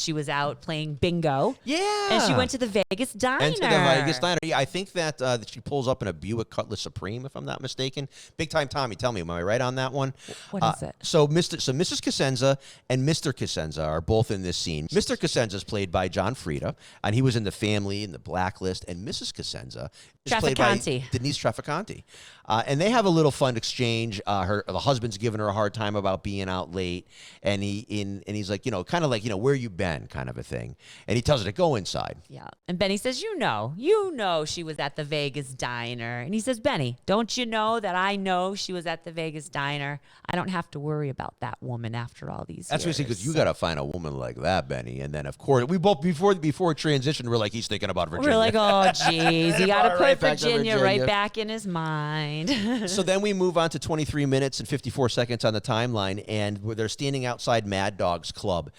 She was out playing bingo. Yeah. And she went to the Vegas Diner. And to the Vegas Diner. Yeah, I think that she pulls up in a Buick Cutlass Supreme, if I'm not mistaken. Big Time Tommy, tell me, am I right on that one? What is it? So Mrs. Casenza and Mr. Casenza are both in this scene. Mr. Casenza is played by John Frieda, and he was in The Family and The Blacklist. And Mrs. Casenza is played by Denise Traficante. And they have a little fun exchange. The husband's giving her a hard time about being out late, and he's like, kind of like, where you been, kind of a thing. And he tells her to go inside. Yeah. And Benny says, you know she was at the Vegas Diner. And he says, Benny, don't you know that I know she was at the Vegas Diner? I don't have to worry about that woman after all these years. That's what he said, because you got to find a woman like that, Benny. And then, of course, we both, before transition, we're like, he's thinking about Virginia. We're like, oh, geez, you got to put Virginia right back in his mind. So then we move on to 23 minutes and 54 seconds on the timeline, and they're standing outside Mad Dog's club.